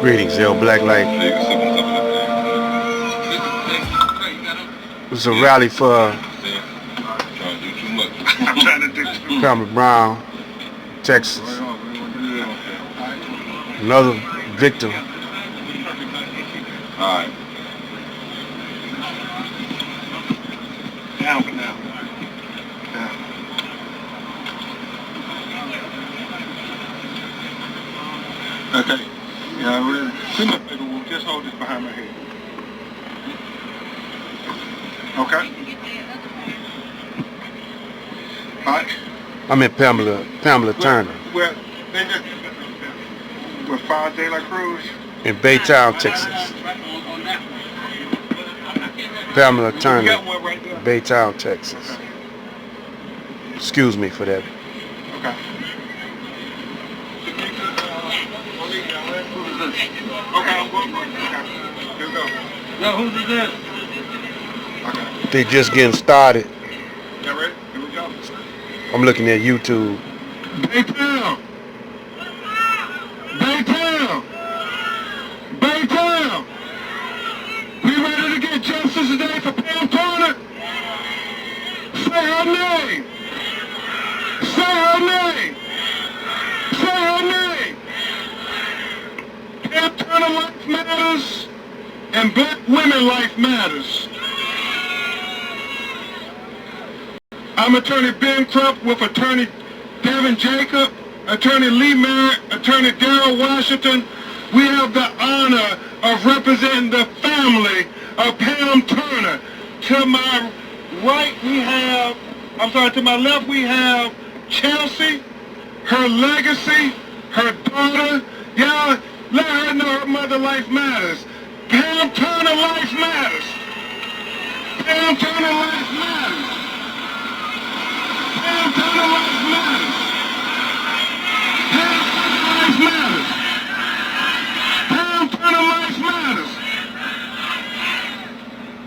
Greetings, L Blacklight. It's a rally for Pamela Brown, Texas. Another victim. Alright. Now. Okay. Yeah, really. Send that paperwork. Just hold this behind my head. Okay. Alright. I meant Pamela Turner Well, they just with 5 Daylight Cruise. in Baytown, Texas. Pamela We Turner, got one right there. Baytown, Texas. Excuse me for that. Okay. Okay, I'm going for it. Okay. Here we go. Now, who's this? Okay. They just getting started. Y'all ready? Here we go. I'm looking at YouTube. Baytown! We ready to get justice today for Pam Turner? Say her name! Say her name! Say her name! Pam Turner life matters, and black women life matters. I'm Attorney Ben Crump with Attorney Devin Jacob, Attorney Lee Merritt, Attorney Darrell Washington. We have the honor of representing the family of Pam Turner. To my right to my left we have Chelsea, her legacy, her daughter. Y'all, let her know her mother life matters. Pam Turner life matters. Pam Turner life matters. Pam Turner life matters. Pam Turner life matters. Pam Turner life matters.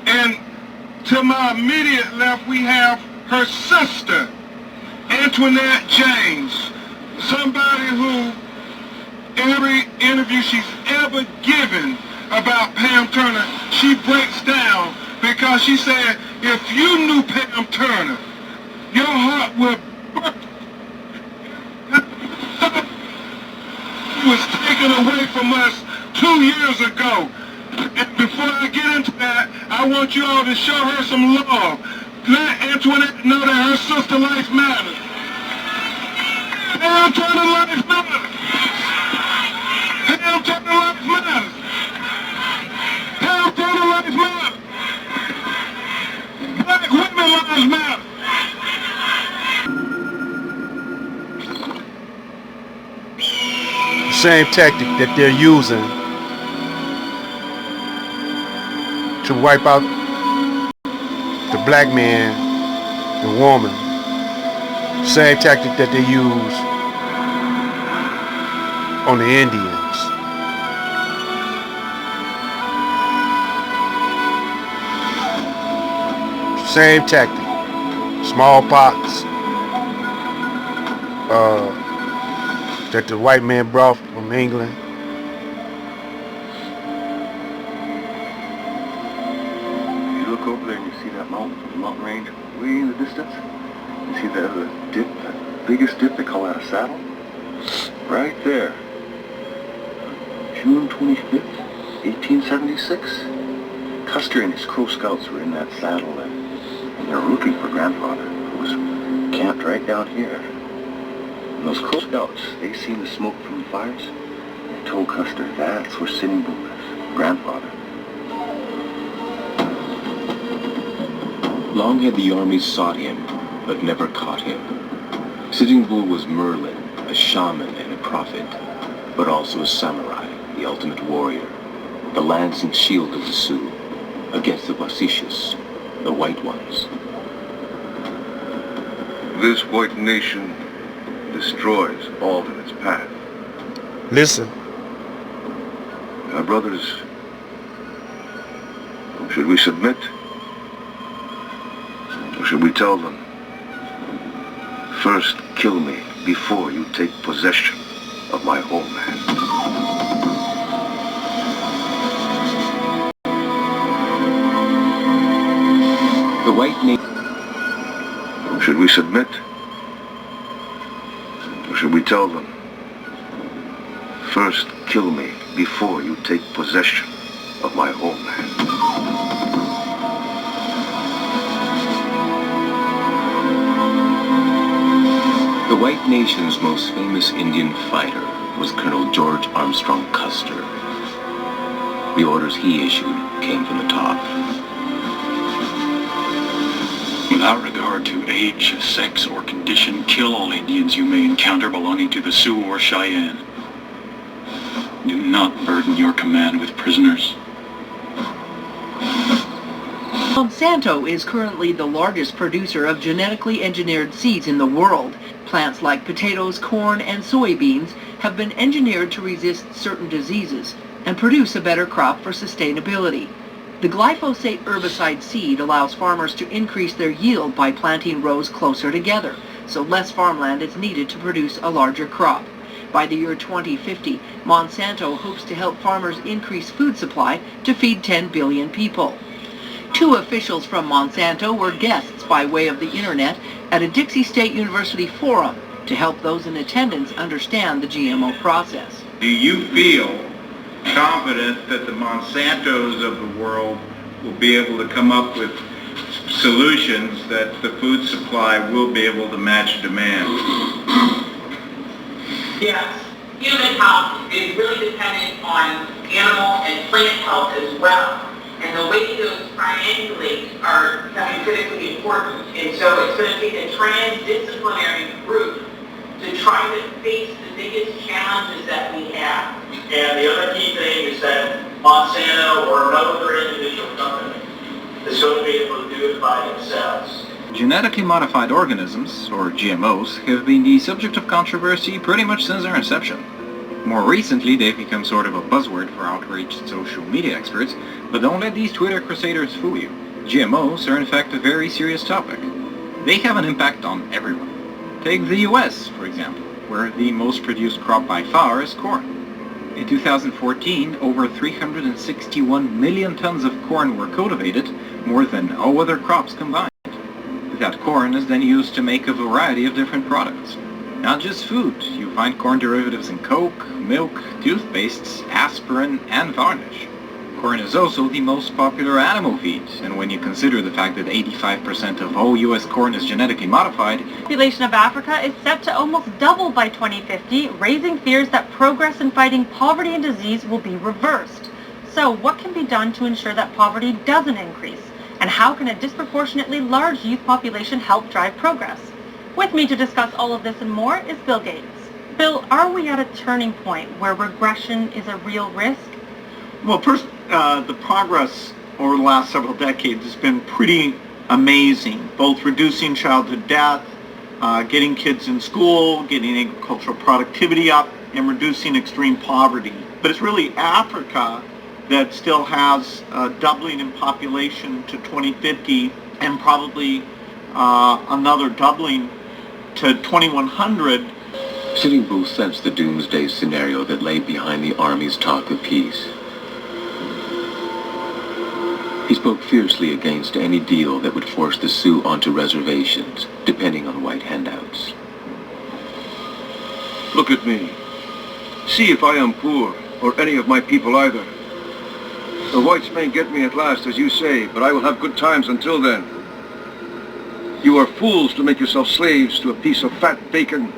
And to my immediate left, we have her sister, Antoinette James. Somebody who, every interview she's ever given about Pam Turner, she breaks down because she said, if you knew Pam Turner, your heart would burst. She was taken away from us 2 years ago. And before I get into that, I want you all to show her some love. Let Antoinette know that her sister life matters. Pam Turner life matters. Pam Turner life matters. Pam Turner life matters. Black women lives matter. Same tactic that they're using to wipe out the black man and woman. Same tactic that they use on the Indians. Same tactic. Smallpox that the white man brought from England. You look over there and you see that mountain, the mountain range way in the distance. You see that dip, that biggest dip, they call that a saddle? Right there. June 25th, 1876. Custer and his Crow Scouts were in that saddle and they're looking for grandfather, who was camped right down here. And those Crow Scouts, they seen the smoke from the fires. They told Custer that's where Sitting Bull is, grandfather. Long had the army sought him, but never caught him. Sitting Bull was Merlin, a shaman and a prophet, but also a samurai, the ultimate warrior, the lance and shield of the Sioux, against the Wasishas, the white ones. This white nation destroys all in its path. Listen. Our brothers, should we submit? Or should we tell them, first kill me, before you take possession of my homeland. The white nation. Should we submit? Or should we tell them, first kill me before you take possession of my homeland? The white nation's most famous Indian fighter was Colonel George Armstrong Custer. The orders he issued came from the top. Without regard to age, sex, or condition, kill all Indians you may encounter belonging to the Sioux or Cheyenne. Do not burden your command with prisoners. Monsanto is currently the largest producer of genetically engineered seeds in the world. Plants like potatoes, corn, and soybeans have been engineered to resist certain diseases and produce a better crop for sustainability. The glyphosate herbicide seed allows farmers to increase their yield by planting rows closer together, so less farmland is needed to produce a larger crop. By the year 2050, Monsanto hopes to help farmers increase food supply to feed 10 billion people. 2 officials from Monsanto were guests by way of the internet at a Dixie State University forum to help those in attendance understand the GMO process. Do you feel confident that the Monsantos of the world will be able to come up with solutions that the food supply will be able to match demand? Yes. Human health is really dependent on animal and plant health as well. And the way those triangulate are becoming critically important. And so it's going to take a transdisciplinary group to try to face the biggest challenges that we have. And the other key thing is that Monsanto or another individual company is going to be able to do it by themselves. Genetically modified organisms, or GMOs, have been the subject of controversy pretty much since their inception. More recently, they've become sort of a buzzword for outraged social media experts, but don't let these Twitter crusaders fool you. GMOs are in fact a very serious topic. They have an impact on everyone. Take the US, for example, where the most produced crop by far is corn. In 2014, over 361 million tons of corn were cultivated, more than all other crops combined. That corn is then used to make a variety of different products. Not just food, you find corn derivatives in Coke, milk, toothpastes, aspirin, and varnish. Corn is also the most popular animal feed, and when you consider the fact that 85% of all US corn is genetically modified, The population of Africa is set to almost double by 2050, raising fears that progress in fighting poverty and disease will be reversed. So what can be done to ensure that poverty doesn't increase? And how can a disproportionately large youth population help drive progress? With me to discuss all of this and more is Bill Gates. Bill, are we at a turning point where regression is a real risk? Well, first, the progress over the last several decades has been pretty amazing, both reducing childhood death, getting kids in school, getting agricultural productivity up, and reducing extreme poverty. But it's really Africa that still has doubling in population to 2050 and probably another doubling to 2100. Sitting Bull sensed the doomsday scenario that lay behind the Army's talk of peace. He spoke fiercely against any deal that would force the Sioux onto reservations, depending on white handouts. Look at me. See if I am poor, or any of my people either. The whites may get me at last, as you say, but I will have good times until then. You are fools to make yourself slaves to a piece of fat bacon,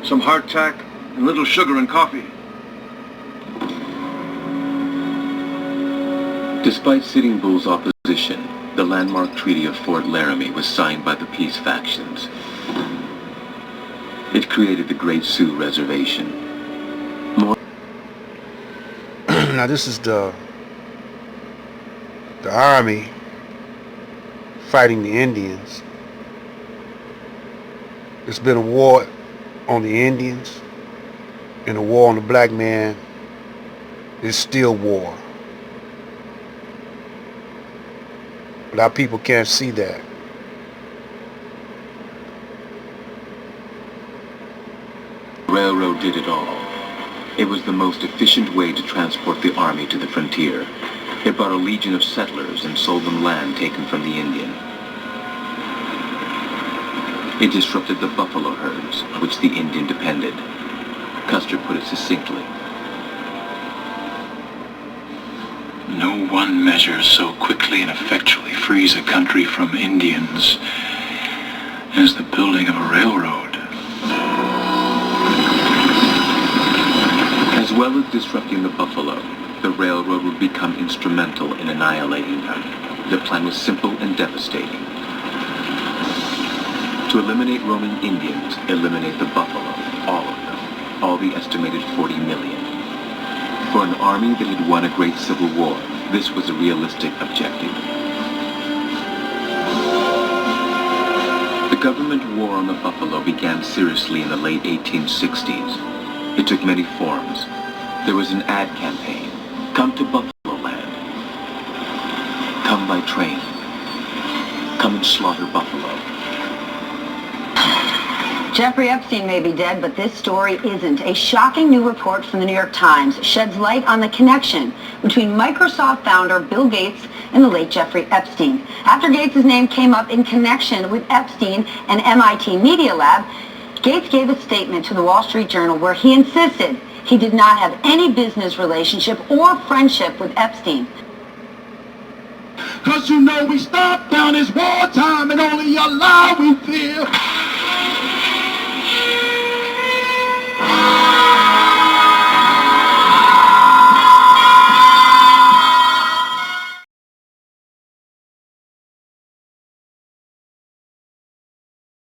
some hardtack, and a little sugar and coffee. Despite Sitting Bull's opposition, the landmark Treaty of Fort Laramie was signed by the peace factions. It created the Great Sioux Reservation. Now this is the Army fighting the Indians. It's been a war on the Indians, and a war on the black man is still war. But our people can't see that. railroad did it all. It was the most efficient way to transport the army to the frontier. It brought a legion of settlers and sold them land taken from the Indian. It disrupted the buffalo herds, on which the Indian depended. Custer put it succinctly. No one measure so quickly and effectually frees a country from Indians as the building of a railroad. As well as disrupting the buffalo, the railroad would become instrumental in annihilating them. The plan was simple and devastating. To eliminate roaming Indians, eliminate the buffalo, all of them, all the estimated 40 million. For an army that had won a great civil war, this was a realistic objective. The government war on the buffalo began seriously in the late 1860s. It took many forms. There was an ad campaign. Come to Buffalo Land. Come by train. Come and slaughter buffalo. Jeffrey Epstein may be dead, but this story isn't. A shocking new report from the New York Times sheds light on the connection between Microsoft founder Bill Gates and the late Jeffrey Epstein. After Gates' name came up in connection with Epstein and MIT Media Lab, Gates gave a statement to the Wall Street Journal where he insisted he did not have any business relationship or friendship with Epstein. Cause you know we stopped down his wartime and only your lie we fear.